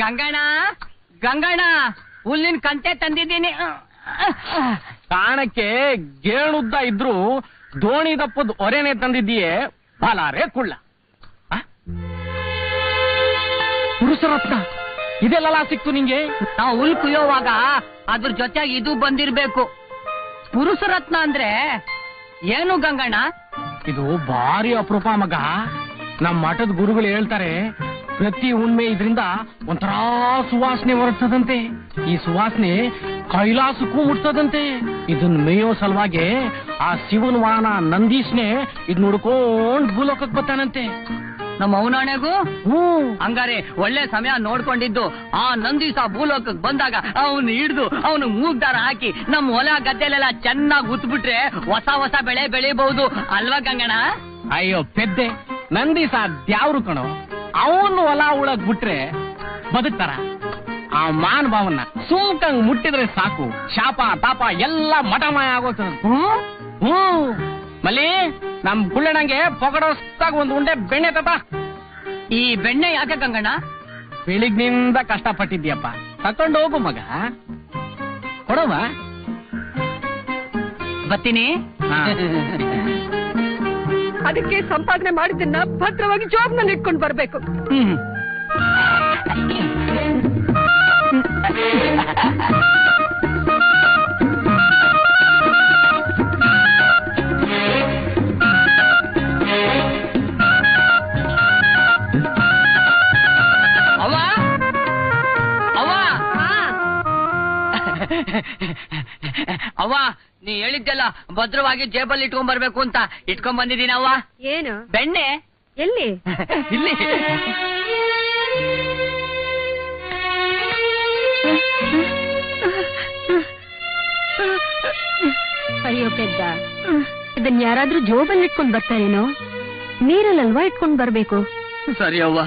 ಗಂಗಣ್ಣ ಗಂಗಣ್ಣ ಹುಲ್ಲಿನ ಕಂತೆ ತಂದಿದ್ದೀನಿ. ಕಾಣಕ್ಕೆ ಗೇಣುದ್ದ ಇದ್ರು ದೋಣಿ ದಪ್ಪದ ಒರೆನೆ ತಂದಿದ್ದೀಯೇ ಬಾಲಾರೆ ಕುಳ್ಳ. ಪುರುಷರತ್ನ ಇದೆಲ್ಲ ಸಿಕ್ತು ನಿಂಗೆ? ನಾವು ಹುಲ್ ಕುಯ್ಯೋವಾಗ ಅದ್ರ ಜೊತೆಗೆ ಇದು ಬಂದಿರ್ಬೇಕು. ಪುರುಷರತ್ನ ಅಂದ್ರೆ ಏನು ಗಂಗಣ್ಣ? ಇದು ಭಾರಿ ಅಪರೂಪ ಮಗ. ನಮ್ಮ ಮಠದ ಗುರುಗಳು ಹೇಳ್ತಾರೆ, ಪ್ರತಿ ಹುಣ್ಮೆ ಇದರಿಂದ ಒಂಥರ ಸುವಾಸನೆ ಹೊರಡ್ತದಂತೆ. ಈ ಸುವಾಸನೆ ಕೈಲಾಸಕ್ಕೂ ಮುಟ್ತದಂತೆ. ಇದನ್ನ ಮೇಯೋ ಸಲುವಾಗಿ ಆ ಶಿವನ ವಾಹನ ನಂದೀಶ್ನೆ ಇದ್ ನೋಡ್ಕೊಂಡ್ ಭೂಲೋಕಕ್ಕೆ ಬರ್ತಾನಂತೆ. ನಮ್ಮ ಅವನಾಣೆಗೂ ಹಂಗಾರೆ ಒಳ್ಳೆ ಸಮಯ ನೋಡ್ಕೊಂಡಿದ್ದು ಆ ನಂದೀಶ ಭೂಲೋಕಕ್ಕೆ ಬಂದಾಗ ಅವನು ಹಿಡ್ದು ಅವನು ಮೂಗ್ದಾರ ಹಾಕಿ ನಮ್ಮ ಹೊಲ ಗದ್ದೆಲೆಲ್ಲ ಚೆನ್ನಾಗಿ ಉತ್ಬಿಟ್ರೆ ಹೊಸ ಹೊಸ ಬೆಳೆ ಬೆಳಿಬಹುದು ಅಲ್ವಾ ಗಂಗಣ್ಣ? ಅಯ್ಯೋ ಪೆದ್ದೆ, ನಂದೀಶ ದ್ಯಾವ್ರು ಕಣೋ. ಅವನು ಹೊಲ ಉಳಕ್ ಬಿಟ್ರೆ ಬದುಕ್ತಾರ? ಆ ಮಾನ್ ಭಾವನ್ನ ಸೂಕಂಗ್ ಮುಟ್ಟಿದ್ರೆ ಸಾಕು, ಶಾಪ ತಾಪ ಎಲ್ಲ ಮಠಮಾಯ ಆಗೋಗ್ತದ. ಮಲ್ಲಿ, ನಮ್ ಕುಳ್ಳಣಂಗೆ ಪೊಗಡೋಸ್ತಾಗ ಒಂದು ಉಂಡೆ ಬೆಣ್ಣೆ ತತ. ಈ ಬೆಣ್ಣೆ ಯಾಕೆ ಗಂಗಣ್ಣ? ಬೆಳಿಗ್ನಿಂದ ಕಷ್ಟಪಟ್ಟಿದ್ಯಪ್ಪ, ತಕೊಂಡು ಹೋಗು ಮಗ. ಕೊಡವ ಬರ್ತೀನಿ. ಅದಕ್ಕೆ ಸಂಪಾದನೆ ಮಾಡಿದ್ದನ್ನ ಭದ್ರವಾಗಿ ಜಾಬ್ನಲ್ಲಿ ಇಟ್ಕೊಂಡು ಬರ್ಬೇಕು. ಅವ್ವ, ನೀ ಹೇಳಿದ್ದೆಲ್ಲ ಭದ್ರವಾಗಿ ಜೇಬಲ್ಲಿ ಇಟ್ಕೊಂಡ್ ಬರ್ಬೇಕು ಅಂತ ಇಟ್ಕೊಂಡ್ ಬಂದಿದ್ದೀನಿ ಅವ್ವ. ಏನು ಬೆಣ್ಣೆ? ಎಲ್ಲಿ? ಇಲ್ಲಿ. ಅಯ್ಯೋ ಪೆದ್ದ, ಇದನ್ ಯಾರಾದ್ರೂ ಜೋಬಲ್ಲಿ ಇಟ್ಕೊಂಡ್ ಬರ್ತಾರೇನೋ? ನೀರಲ್ಲಲ್ವಾ ಇಟ್ಕೊಂಡ್ ಬರ್ಬೇಕು. ಸರಿ ಅವ್ವ.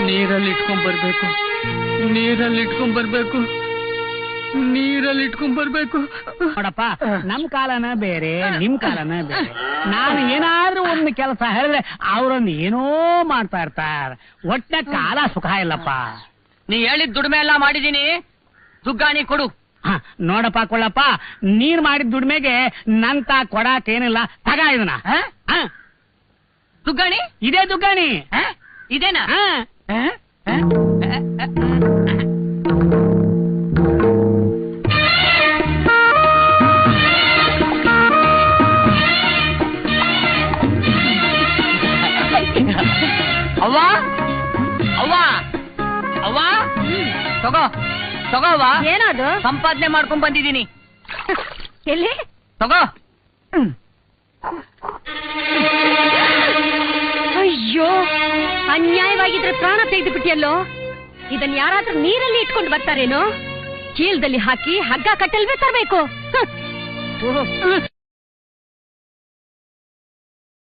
ನೀರಲ್ಲಿ ಇಟ್ಕೊಂಡ್ ಬರ್ಬೇಕು, ನೀರಲ್ಲಿ ಇಟ್ಕೊಂಡ್ ಬರ್ಬೇಕು, ನೀರಲ್ಲಿ ಇಟ್ಕೊಂಡ್ ಬರ್ಬೇಕು. ನೋಡಪ್ಪ, ನಮ್ ಕಾಲನ ಬೇರೆ, ನಿಮ್ ಕಾಲನ ಬೇರೆ. ನಾನು ಏನಾದ್ರೂ ಒಂದು ಕೆಲಸ ಹೇಳಿದ್ರೆ ಅವ್ರನ್ನ ಏನೋ ಮಾಡ್ತಾ ಇರ್ತಾರ. ಒಟ್ಟ ಕಾಲ ಸುಖ ಇಲ್ಲಪ್ಪ. ನೀ ಹೇಳಿದ ದುಡಿಮೆ ಎಲ್ಲ ಮಾಡಿದೀನಿ, ದುಗ್ಗಾಣಿ ಕೊಡು. ನೋಡಪ್ಪ ಕೊಳ್ಳಪ್ಪ, ನೀನ್ ಮಾಡಿದ ದುಡಿಮೆಗೆ ನಂತ ಕೊಡಾಕೇನಿಲ್ಲ. ತಗ ಇದನ್ನ. ದುಗ್ಗಾಣಿ? ಇದೇ ದುಗ್ಗಾಣಿ. ಇದೇನಾ? ಅವ್ವ ಅವ್ವ ಅವ್ವ, ತಗೋ ತಗೋ ಅವ್ವ. ಏನದು? ಸಂಪಾದನೆ ಮಾಡ್ಕೊಂಡ್ ಬಂದಿದ್ದೀನಿ. ಎಲ್ಲಿ? ತಗೋ. ಅಯ್ಯೋ, ಅನ್ಯಾಯವಾಗಿದ್ರೆ ಪ್ರಾಣ ತೆಗೆದು ಬಿಟ್ಟಿಯಲ್ಲೋ. ಇದನ್ ಯಾರಾದ್ರೂ ನೀರಲ್ಲಿ ಇಟ್ಕೊಂಡು ಬರ್ತಾರೇನೋ? ಚೀಲದಲ್ಲಿ ಹಾಕಿ ಹಗ್ಗ ಕಟ್ಟಲ್ವೇ ತರಬೇಕು.